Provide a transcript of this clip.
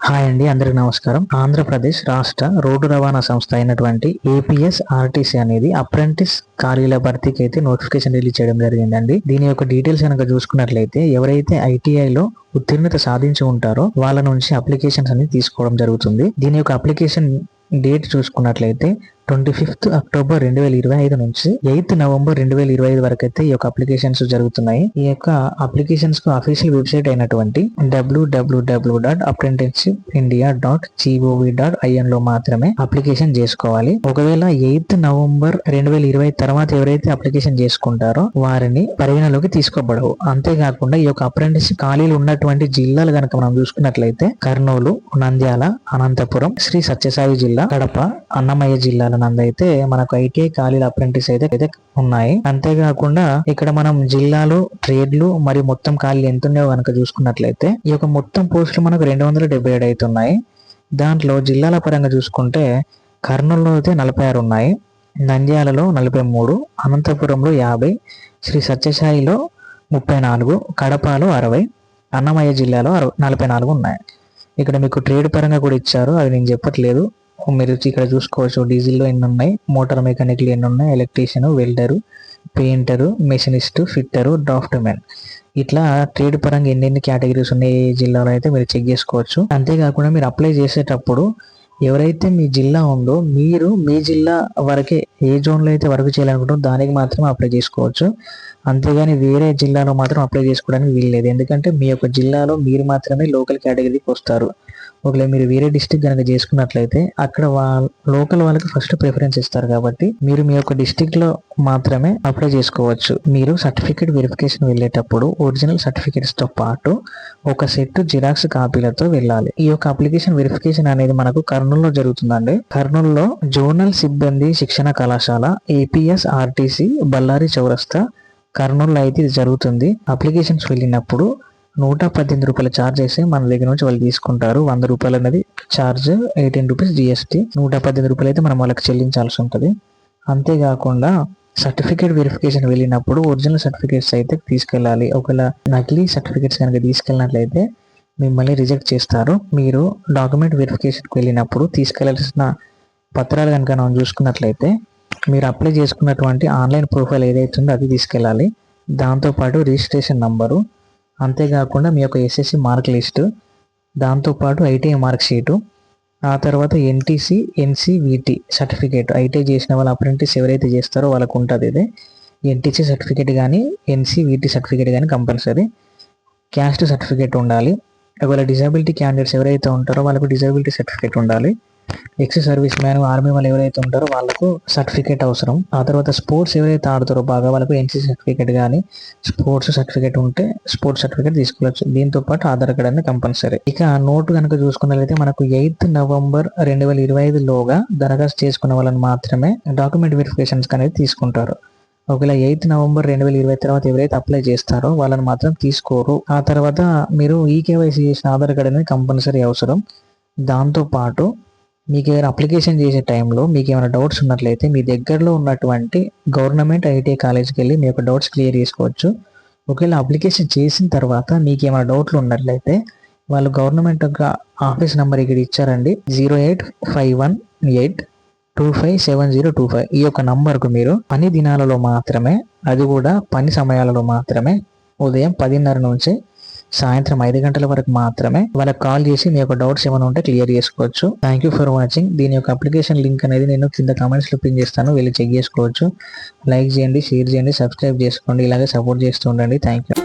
Hi అండి, అందరికి నమస్కారం. ఆంధ్రప్రదేశ్ రాష్ట్ర రోడ్డు రవాణా సంస్థ అయినటువంటి ఏపీఎస్ఆర్టీసీ అనేది అప్రెంటిస్ ఖాళీల భర్తీకి అయితే నోటిఫికేషన్ రిలీజ్ చేయడం జరిగిందండి. దీని యొక్క డీటెయిల్స్ కనుక చూసుకున్నట్లయితే ఎవరైతే ఐటీఐలో ఉత్తీర్ణత సాధించి ఉంటారో వాళ్ళ నుంచి అప్లికేషన్స్ అనేది తీసుకోవడం జరుగుతుంది. దీని యొక్క అప్లికేషన్ డేట్ చూసుకున్నట్లయితే 25th అక్టోబర్ 2025 నుంచి 8th నవంబర్ 2025 వరకు అయితే ఈ యొక్క అప్లికేషన్స్ జరుగుతున్నాయి. ఈ యొక్క అప్లికేషన్స్ కు అఫీషియల్ వెబ్సైట్ అయినటువంటి www.apprenticeshipindia.gov.in లో మాత్రమే అప్లికేషన్ చేసుకోవాలి. ఒకవేళ 8th నవంబర్ 2020 తర్వాత ఎవరైతే అప్లికేషన్ చేసుకుంటారో వారిని పరిగణలోకి తీసుకోబడవు. అంతేకాకుండా ఈ యొక్క అప్రెంటిస్ ఖాళీలు ఉన్నటువంటి జిల్లాలు కనుక మనం చూసుకున్నట్లయితే కర్నూలు, నంద్యాల, అనంతపురం, శ్రీ సత్యసాయి జిల్లా, కడప, అన్నమయ్య జిల్లాల నందైతే మనకు ఐటీఐ ఖాళీల అప్రెంటిస్ అయితే ఉన్నాయి. అంతేకాకుండా ఇక్కడ మనం జిల్లాలు, ట్రేడ్లు మరియు మొత్తం ఖాళీలు ఎంత ఉన్నాయో కనుక చూసుకున్నట్లయితే ఈ యొక్క మొత్తం పోస్టులు మనకు 277 అవుతున్నాయి. దాంట్లో జిల్లాల పరంగా చూసుకుంటే కర్నూలులో అయితే 46 ఉన్నాయి, నంద్యాలలో 43, అనంతపురంలో 50, శ్రీ సత్యసాయిలో 34, కడపలో 60, అన్నమయ్య జిల్లాలో 44 ఉన్నాయి. ఇక్కడ మీకు ట్రేడ్ పరంగా కూడా ఇచ్చారు, అది నేను చెప్పట్లేదు. మీరు ఇక్కడ చూసుకోవచ్చు డీజిల్లో ఎన్ని ఉన్నాయి, మోటార్ మెకానిక్లు ఎన్ని ఉన్నాయి, electrician, welder, painter, machinist, fitter, draughtsman, ఇట్లా ట్రేడ్ పరంగా ఎన్ని కేటగిరీస్ ఉన్నాయి ఏ జిల్లాలో అయితే మీరు చెక్ చేసుకోవచ్చు. అంతేకాకుండా మీరు అప్లై చేసేటప్పుడు ఎవరైతే మీ జిల్లా ఉందో మీరు మీ జిల్లా వరకే ఏ జోన్లో అయితే వర్క్ చేయాలనుకుంటారో దానికి మాత్రమే అప్లై చేసుకోవచ్చు. అంతేగాని వేరే జిల్లాలో మాత్రం అప్లై చేసుకోవడానికి వీల్లేదు. ఎందుకంటే మీ యొక్క జిల్లాలో మీరు మాత్రమే లోకల్ కేటగిరీకి వస్తారు. ఒకవేళ మీరు వేరే డిస్టిక్ కనుక చేసుకున్నట్లయితే అక్కడ లోకల్ వాళ్ళకి ఫస్ట్ ప్రిఫరెన్స్ ఇస్తారు. కాబట్టి మీరు మీ యొక్క డిస్టిక్ లో మాత్రమే అప్లై చేసుకోవచ్చు. మీరు సర్టిఫికేట్ వెరిఫికేషన్ వెళ్ళేటప్పుడు ఒరిజినల్ సర్టిఫికేట్స్ తో పాటు ఒక సెట్ జిరాక్స్ కాపీలతో వెళ్ళాలి. ఈ యొక్క అప్లికేషన్ వెరిఫికేషన్ అనేది మనకు కర్నూలులో జరుగుతుందండి. కర్నూలులో జోనల్ సిబ్బంది శిక్షణ కళాశాల ఏపీఎస్ఆర్టీసీ బళ్ళారి చౌరస్తా కర్నూలులో అయితే ఇది జరుగుతుంది. అప్లికేషన్స్ వెళ్ళినప్పుడు 118 రూపాయల ఛార్జ్ చేసి మన దగ్గర నుంచి వాళ్ళు తీసుకుంటారు. 100 రూపాయలు అనేది ఛార్జ్, 18 రూపీస్ జిఎస్టీ, 118 రూపాయలు అయితే మనం వాళ్ళకి చెల్లించాల్సి ఉంటుంది. అంతేకాకుండా సర్టిఫికేట్ వెరిఫికేషన్ వెళ్ళినప్పుడు ఒరిజినల్ సర్టిఫికేట్స్ అయితే తీసుకెళ్ళాలి. ఒకవేళ నకిలీ సర్టిఫికేట్స్ కనుక తీసుకెళ్ళినట్లయితే మిమ్మల్ని రిజెక్ట్ చేస్తారు. మీరు డాక్యుమెంట్ వెరిఫికేషన్కి వెళ్ళినప్పుడు తీసుకెళ్లాల్సిన పత్రాలు కనుక మనం చూసుకున్నట్లయితే మీరు అప్లై చేసుకున్నటువంటి ఆన్లైన్ ప్రొఫైల్ ఏదైతే ఉందో అది తీసుకెళ్ళాలి. దాంతోపాటు రిజిస్ట్రేషన్ నంబరు, అంతేకాకుండా మీ యొక్క ఎస్ఎస్సి మార్క్ లిస్టు, దాంతోపాటు ఐటీఐ మార్క్ షీటు, ఆ తర్వాత ఎన్టీసీ, ఎన్సీవీటీ సర్టిఫికేట్, ఐటీఐ చేసిన వాళ్ళ అప్రెంటిస్ ఎవరైతే చేస్తారో వాళ్ళకు ఉంటుంది. ఇది ఎన్టీసీ సర్టిఫికేట్ కానీ ఎన్సీవీటీ సర్టిఫికేట్ కానీ కంపల్సరీ. క్యాస్ట్ సర్టిఫికేట్ ఉండాలి. ఒకవేళ డిజబిలిటీ క్యాండిడేట్స్ ఎవరైతే ఉంటారో వాళ్ళకు డిజబిలిటీ సర్టిఫికేట్ ఉండాలి. ఎక్స్ సర్వీస్ మ్యాన్, ఆర్మీ వాళ్ళు ఎవరైతే ఉంటారో వాళ్ళకు సర్టిఫికేట్ అవసరం. ఆ తర్వాత స్పోర్ట్స్ ఎవరైతే ఆడుతారో బాగా వాళ్ళకు ఎన్సీ సర్టిఫికేట్ కానీ స్పోర్ట్స్ సర్టిఫికేట్ ఉంటే స్పోర్ట్స్ సర్టిఫికేట్ తీసుకోవచ్చు. దీంతో పాటు ఆధార్ కార్డ్ అనేది కంపల్సరీ. ఇక నోటు కనుక చూసుకున్నట్లయితే మనకు 8th నవంబర్ 2025 లోగా దరఖాస్తు చేసుకున్న వాళ్ళని మాత్రమే డాక్యుమెంట్ వెరిఫికేషన్స్ అనేది తీసుకుంటారు. ఒకవేళ 8th నవంబర్ 2020 తర్వాత ఎవరైతే అప్లై చేస్తారో వాళ్ళని మాత్రం తీసుకోరు. ఆ తర్వాత మీరు ఈకేవైసీ చేసిన ఆధార్ కార్డ్ అనేది కంపల్సరీ అవసరం. దాంతోపాటు మీకు ఏమైనా అప్లికేషన్ చేసే టైంలో మీకు ఏమైనా డౌట్స్ ఉన్నట్లయితే మీ దగ్గరలో ఉన్నటువంటి గవర్నమెంట్ ఐటీఐ కాలేజ్కి వెళ్ళి మీ యొక్క డౌట్స్ క్లియర్ చేసుకోవచ్చు. ఒకవేళ అప్లికేషన్ చేసిన తర్వాత మీకు ఏమైనా డౌట్లు ఉన్నట్లయితే వాళ్ళు గవర్నమెంట్ యొక్క ఆఫీస్ నెంబర్ ఇక్కడ ఇచ్చారండి, 08518257025. ఈ యొక్క నంబర్కు మీరు పని దినాలలో మాత్రమే, అది కూడా పని సమయాలలో మాత్రమే, ఉదయం 10:30 నుంచి సాయంత్రం 5 గంటల వరకు మాత్రమే వాళ్ళకి కాల్ చేసి మీ యొక్క డౌట్స్ ఏమైనా ఉంటే క్లియర్ చేసుకోవచ్చు. Thank you for watching. దీని యొక్క అప్లికేషన్ లింక్ అనేది నేను కింద కామెంట్స్ లో పిన్ చేస్తాను, వెళ్ళి చెక్ చేసుకోవచ్చు. లైక్ చేయండి, షేర్ చేయండి, సబ్స్క్రైబ్ చేసుకోండి, ఇలాగే సపోర్ట్ చేస్తూ ఉండండి. Thank you.